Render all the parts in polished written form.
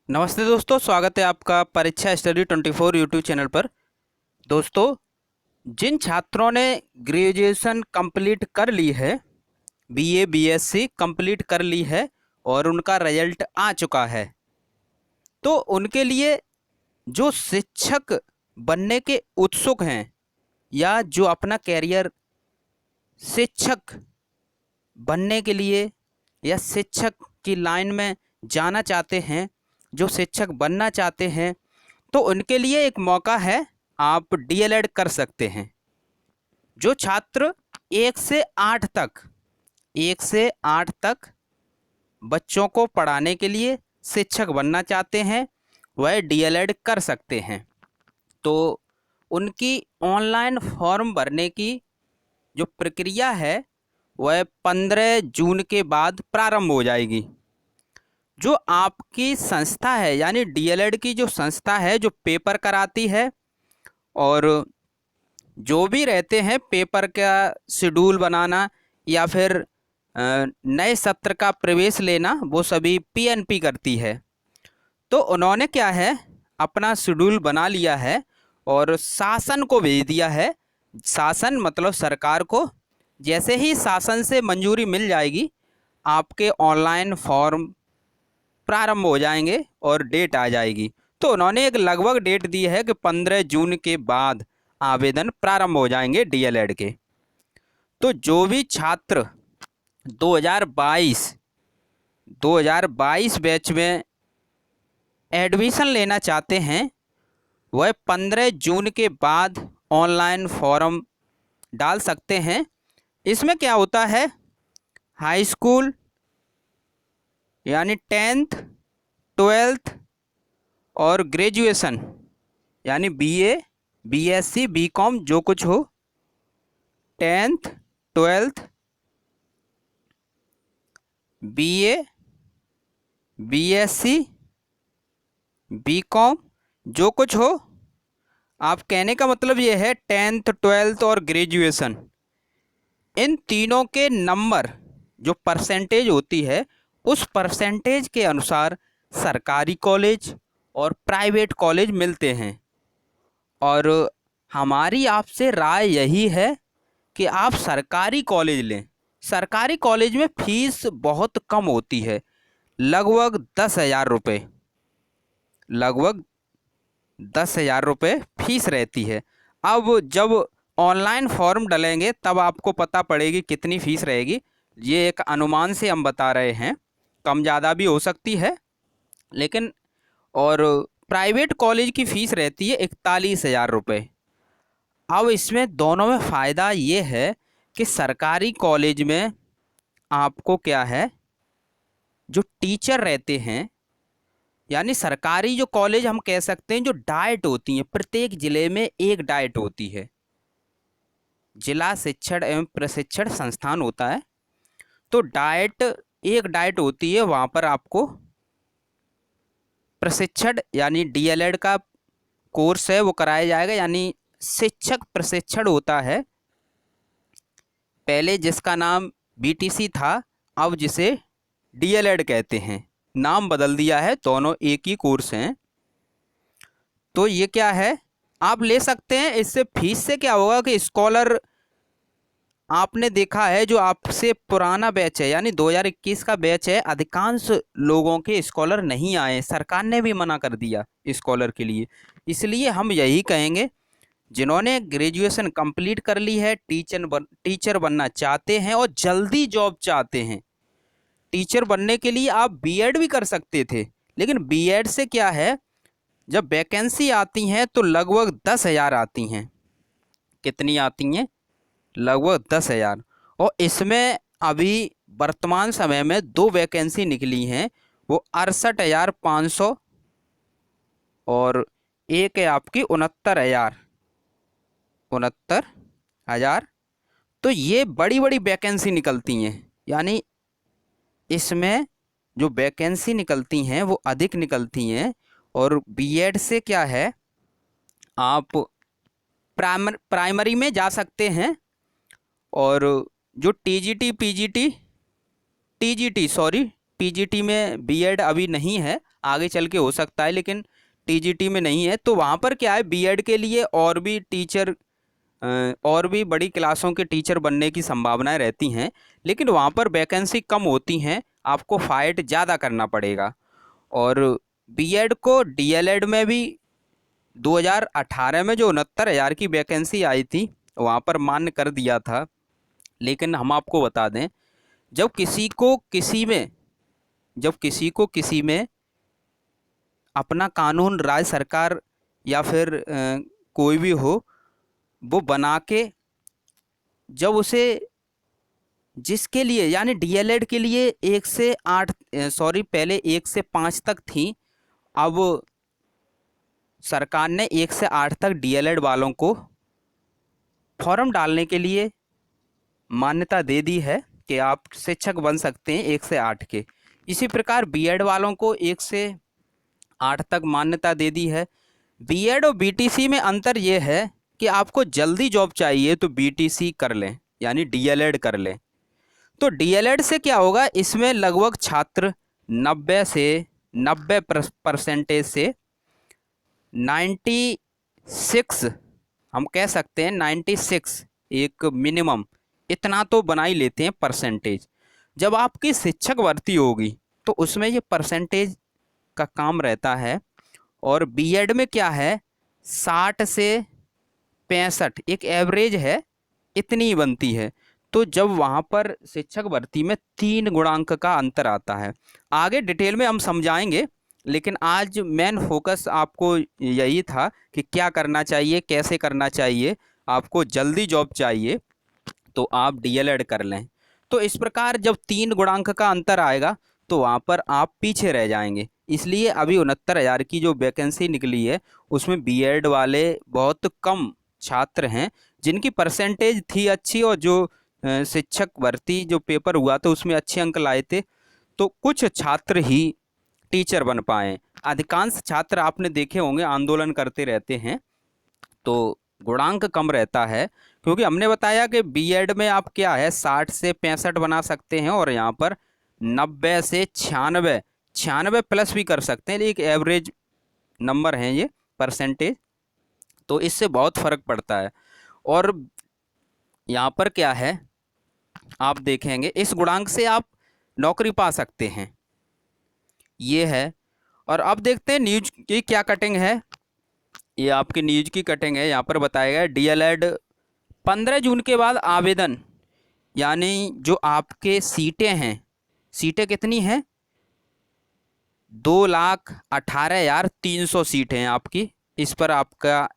नमस्ते दोस्तों, स्वागत है आपका परीक्षा स्टडी 24 यूट्यूब चैनल पर। दोस्तों, जिन छात्रों ने ग्रेजुएशन कंप्लीट कर ली है, बीए बीएससी कंप्लीट कर ली है और उनका रिजल्ट आ चुका है, तो उनके लिए जो शिक्षक बनने के उत्सुक हैं या जो अपना कैरियर शिक्षक बनने के लिए या शिक्षक की लाइन में जाना चाहते हैं, जो शिक्षक बनना चाहते हैं, तो उनके लिए एक मौका है। आप डीएलएड कर सकते हैं। जो छात्र 1 से 8 तक बच्चों को पढ़ाने के लिए शिक्षक बनना चाहते हैं, वह डीएलएड कर सकते हैं। तो उनकी ऑनलाइन फॉर्म भरने की जो प्रक्रिया है वह 15 जून के बाद प्रारंभ हो जाएगी। जो आपकी संस्था है यानी डीएलएड की जो संस्था है, जो पेपर कराती है और जो भी रहते हैं पेपर का शेड्यूल बनाना या फिर नए सत्र का प्रवेश लेना, वो सभी पीएनपी करती है। तो उन्होंने क्या है, अपना शेड्यूल बना लिया है और शासन को भेज दिया है। शासन मतलब सरकार को। जैसे ही शासन से मंजूरी मिल जाएगी, आपके ऑनलाइन फॉर्म प्रारंभ हो जाएंगे और डेट आ जाएगी। तो उन्होंने एक लगभग डेट दी है कि 15 जून के बाद आवेदन प्रारंभ हो जाएंगे डीएलएड के। तो जो भी छात्र 2022 बैच में एडमिशन लेना चाहते हैं, वह 15 जून के बाद ऑनलाइन फॉर्म डाल सकते हैं। इसमें क्या होता है, हाई स्कूल यानी 10th 12th और ग्रेजुएशन यानी बीए बीएससी बीकॉम जो कुछ हो, 10th 12th BA BSc BCom जो कुछ हो। आप कहने का मतलब ये है 10th 12th और ग्रेजुएशन, इन तीनों के नंबर जो परसेंटेज होती है, उस परसेंटेज के अनुसार सरकारी कॉलेज और प्राइवेट कॉलेज मिलते हैं। और हमारी आपसे राय यही है कि आप सरकारी कॉलेज लें। सरकारी कॉलेज में फीस बहुत कम होती है, लगभग 10,000 रुपये, लगभग 10,000 रुपये फीस रहती है। अब जब ऑनलाइन फॉर्म डलेंगे तब आपको पता पड़ेगी कितनी फ़ीस रहेगी। ये एक अनुमान से हम बता रहे हैं, कम ज़्यादा भी हो सकती है, लेकिन और प्राइवेट कॉलेज की फ़ीस रहती है 41,000 रुपये। अब इसमें दोनों में फ़ायदा ये है कि सरकारी कॉलेज में आपको क्या है, जो टीचर रहते हैं, यानी सरकारी जो कॉलेज हम कह सकते हैं, जो डाइट होती हैं, प्रत्येक ज़िले में एक डाइट होती है, जिला शिक्षण एवं प्रशिक्षण संस्थान होता है। तो एक डाइट होती है, वहाँ पर आपको प्रशिक्षण यानी डीएलएड का कोर्स है वो कराया जाएगा, यानी शिक्षक प्रशिक्षण होता है। पहले जिसका नाम बीटीसी था, अब जिसे डीएलएड कहते हैं, नाम बदल दिया है, दोनों एक ही कोर्स हैं। तो ये क्या है, आप ले सकते हैं। इससे फीस से क्या होगा कि स्कॉलर, आपने देखा है जो आपसे पुराना बैच है यानी 2021 का बैच है, अधिकांश लोगों के स्कॉलर नहीं आए, सरकार ने भी मना कर दिया स्कॉलर के लिए। इसलिए हम यही कहेंगे, जिन्होंने ग्रेजुएशन कंप्लीट कर ली है, टीचर बनना चाहते हैं और जल्दी जॉब चाहते हैं, टीचर बनने के लिए आप बीएड भी कर सकते थे, लेकिन बीएड से क्या है, जब वैकेंसी आती हैं तो लगभग 10,000 आती हैं। कितनी आती हैं? लगभग 10,000। और इसमें अभी वर्तमान समय में 2 वैकेंसी निकली हैं, वो 68,500 और एक है आपकी 69,000। तो ये बड़ी बड़ी वैकेंसी निकलती हैं, यानी इसमें जो वैकेंसी निकलती हैं वो अधिक निकलती हैं। और बीएड से क्या है, आप प्राइमरी में जा सकते हैं, और जो टीजीटी में बीएड अभी नहीं है, आगे चल के हो सकता है, लेकिन टीजीटी में नहीं है। तो वहाँ पर क्या है, बीएड के लिए और भी टीचर और भी बड़ी क्लासों के टीचर बनने की संभावनाएं रहती हैं, लेकिन वहाँ पर वैकेंसी कम होती हैं, आपको फाइट ज़्यादा करना पड़ेगा। और बीएड को डीएलएड में भी 2018 में जो 69,000 की वैकेंसी आई थी वहाँ पर मान्य कर दिया था। लेकिन हम आपको बता दें, जब किसी को किसी में अपना कानून राज्य सरकार या फिर कोई भी हो, वो बना के जब उसे जिसके लिए यानी डीएलएड के लिए 1 से 8 पहले 1 से 5 तक थी, अब सरकार ने 1 से 8 तक डीएलएड वालों को फॉर्म डालने के लिए मान्यता दे दी है कि आप शिक्षक बन सकते हैं 1 से 8 के। इसी प्रकार बीएड वालों को 1 से 8 तक मान्यता दे दी है। बीएड और बीटीसी में अंतर ये है कि आपको जल्दी जॉब चाहिए तो बीटीसी कर लें, यानी डीएलएड कर लें। तो डीएलएड से क्या होगा, इसमें लगभग छात्र 90% से 96, हम कह सकते हैं 96 एक मिनिमम, इतना तो बना ही लेते हैं परसेंटेज। जब आपकी शिक्षक भर्ती होगी तो उसमें ये परसेंटेज का काम रहता है। और बीएड में क्या है, 60 से 65 एक एवरेज है, इतनी ही बनती है। तो जब वहाँ पर शिक्षक भर्ती में 3 गुणांक का अंतर आता है, आगे डिटेल में हम समझाएंगे, लेकिन आज मेन फोकस आपको यही था कि क्या करना चाहिए, कैसे करना चाहिए। आपको जल्दी जॉब चाहिए तो आप डीएलएड कर लें। तो इस प्रकार जब 3 गुणांक का अंतर आएगा तो वहाँ पर आप पीछे रह जाएंगे। इसलिए अभी 69,000 की जो वैकेंसी निकली है उसमें बीएड वाले बहुत कम छात्र हैं जिनकी परसेंटेज थी अच्छी, और जो शिक्षक भर्ती जो पेपर हुआ तो उसमें अच्छे अंक लाए थे, तो कुछ छात्र ही टीचर बन पाए। अधिकांश छात्र आपने देखे होंगे आंदोलन करते रहते हैं, तो गुणांक कम रहता है। क्योंकि हमने बताया कि बीएड में आप क्या है 60 से 65 बना सकते हैं, और यहाँ पर 90 से 96 प्लस भी कर सकते हैं। एक एवरेज नंबर हैं ये परसेंटेज, तो इससे बहुत फ़र्क पड़ता है। और यहाँ पर क्या है, आप देखेंगे इस गुणांक से आप नौकरी पा सकते हैं, ये है। और अब देखते हैं न्यूज की क्या कटिंग है। ये आपकी न्यूज की कटिंग है। यहाँ पर बताया गया डीएलएड 15 जून के बाद आवेदन, यानी जो आपके सीटें हैं, सीटें कितनी हैं, 2,18,300 सीटें हैं आपकी। इस पर आपका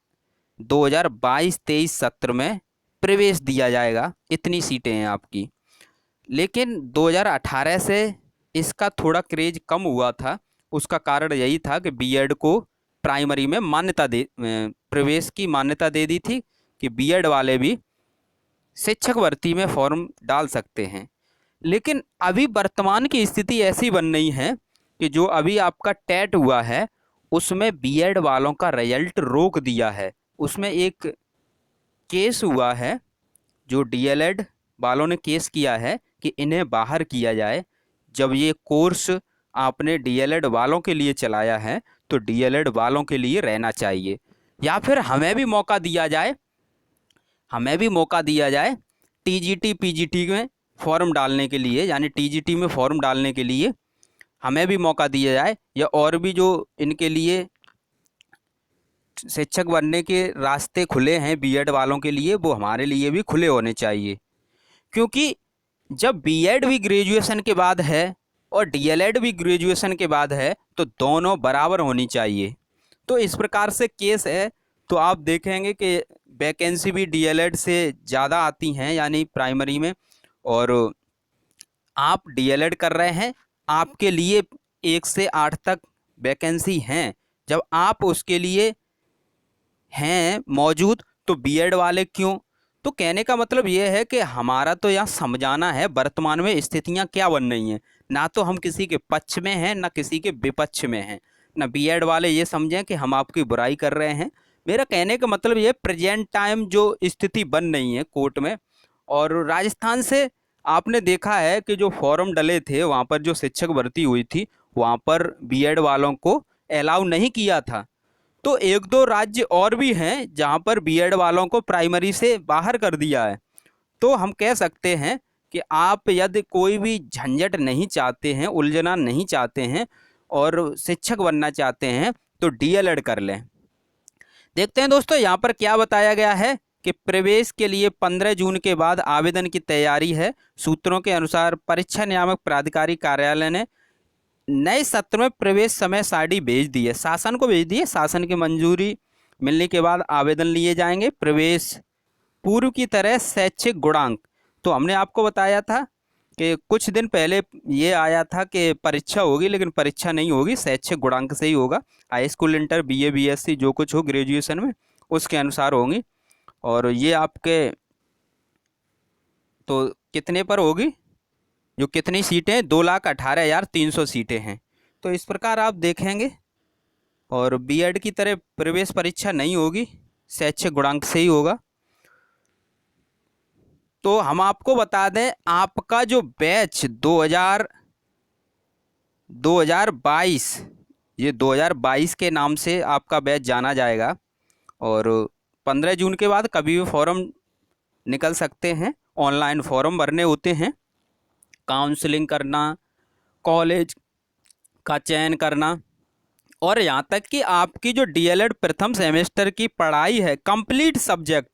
2022-23 सत्र में प्रवेश दिया जाएगा, इतनी सीटें हैं आपकी। लेकिन 2018 से इसका थोड़ा क्रेज कम हुआ था। उसका कारण यही था कि बीएड को प्राइमरी में प्रवेश की मान्यता दे दी थी कि बीएड वाले भी शिक्षक भर्ती में फॉर्म डाल सकते हैं। लेकिन अभी वर्तमान की स्थिति ऐसी बन रही है कि जो अभी आपका टेट हुआ है उसमें बीएड वालों का रिजल्ट रोक दिया है। उसमें एक केस हुआ है, जो डीएलएड वालों ने केस किया है कि इन्हें बाहर किया जाए। जब ये कोर्स आपने डीएलएड वालों के लिए चलाया है तो डीएलएड वालों के लिए रहना चाहिए, या फिर हमें भी मौका दिया जाए टीजीटी पीजीटी में फॉर्म डालने के लिए, यानी टीजीटी में फॉर्म डालने के लिए हमें भी मौका दिया जाए, या और भी जो इनके लिए शिक्षक बनने के रास्ते खुले हैं बीएड वालों के लिए, वो हमारे लिए भी खुले होने चाहिए। क्योंकि जब बीएड भी ग्रेजुएशन के बाद है और डीएलएड भी ग्रेजुएशन के बाद है तो दोनों बराबर होनी चाहिए। तो इस प्रकार से केस है। तो आप देखेंगे कि वैकेंसी भी डीएलएड से ज़्यादा आती हैं, यानी प्राइमरी में, और आप डीएलएड कर रहे हैं, आपके लिए 1 से 8 तक वैकेंसी हैं। जब आप उसके लिए हैं मौजूद तो बीएड वाले क्यों? तो कहने का मतलब ये है कि हमारा तो यहाँ समझाना है वर्तमान में स्थितियाँ क्या बन रही हैं। ना तो हम किसी के पक्ष में हैं, ना किसी के विपक्ष में हैं। ना बीएड वाले ये समझें कि हम आपकी बुराई कर रहे हैं। मेरा कहने का मतलब ये प्रेजेंट टाइम जो स्थिति बन रही है कोर्ट में, और राजस्थान से आपने देखा है कि जो फॉर्म डले थे वहाँ पर जो शिक्षक भर्ती हुई थी वहाँ पर बीएड वालों को अलाउ नहीं किया था। तो एक दो राज्य और भी हैं जहाँ पर बीएड वालों को प्राइमरी से बाहर कर दिया है। तो हम कह सकते हैं कि आप यदि कोई भी झंझट नहीं चाहते हैं, उलझना नहीं चाहते हैं और शिक्षक बनना चाहते हैं तो डीएलएड कर लें। देखते हैं दोस्तों यहाँ पर क्या बताया गया है कि प्रवेश के लिए 15 जून के बाद आवेदन की तैयारी है। सूत्रों के अनुसार परीक्षा नियामक प्राधिकारी कार्यालय ने नए सत्र में प्रवेश समय सारणी भेज दी है, शासन को भेज दी है। शासन की मंजूरी मिलने के बाद आवेदन लिए जाएंगे। प्रवेश पूर्व की तरह शैक्षिक गुणांक, तो हमने आपको बताया था कि कुछ दिन पहले ये आया था कि परीक्षा होगी, लेकिन परीक्षा नहीं होगी, शैक्षिक गुणांक से ही होगा। High school, inter, BA, BSc जो कुछ हो ग्रेजुएशन में उसके अनुसार होंगी। और ये आपके तो कितने पर होगी, जो कितनी सीटें, 2,18,300 सीटें हैं। तो इस प्रकार आप देखेंगे। और बीएड की तरह प्रवेश परीक्षा नहीं होगी, शैक्षिक गुणांक से ही होगा। तो हम आपको बता दें, आपका जो बैच 2022, ये 2022 के नाम से आपका बैच जाना जाएगा। और 15 जून के बाद कभी भी फॉर्म निकल सकते हैं, ऑनलाइन फॉर्म भरने होते हैं, काउंसलिंग करना, कॉलेज का चयन करना, और यहाँ तक कि आपकी जो डीएलएड प्रथम सेमेस्टर की पढ़ाई है, कंप्लीट सब्जेक्ट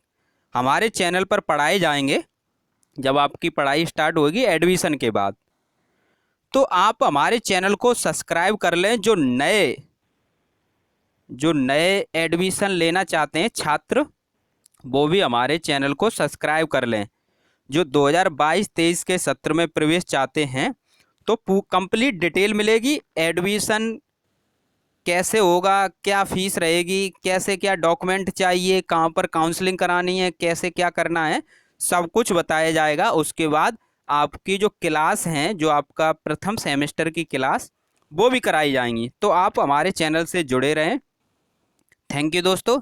हमारे चैनल पर पढ़ाए जाएंगे जब आपकी पढ़ाई स्टार्ट होगी एडमिशन के बाद। तो आप हमारे चैनल को सब्सक्राइब कर लें। जो नए एडमिशन लेना चाहते हैं छात्र, वो भी हमारे चैनल को सब्सक्राइब कर लें। जो 2022-23 के सत्र में प्रवेश चाहते हैं तो कंप्लीट डिटेल मिलेगी। एडमिशन कैसे होगा, क्या फ़ीस रहेगी, कैसे क्या डॉक्यूमेंट चाहिए, कहाँ पर काउंसलिंग करानी है, कैसे क्या करना है, सब कुछ बताया जाएगा। उसके बाद आपकी जो क्लास हैं, जो आपका प्रथम सेमेस्टर की क्लास, वो भी कराई जाएंगी। तो आप हमारे चैनल से जुड़े रहें। थैंक यू दोस्तों।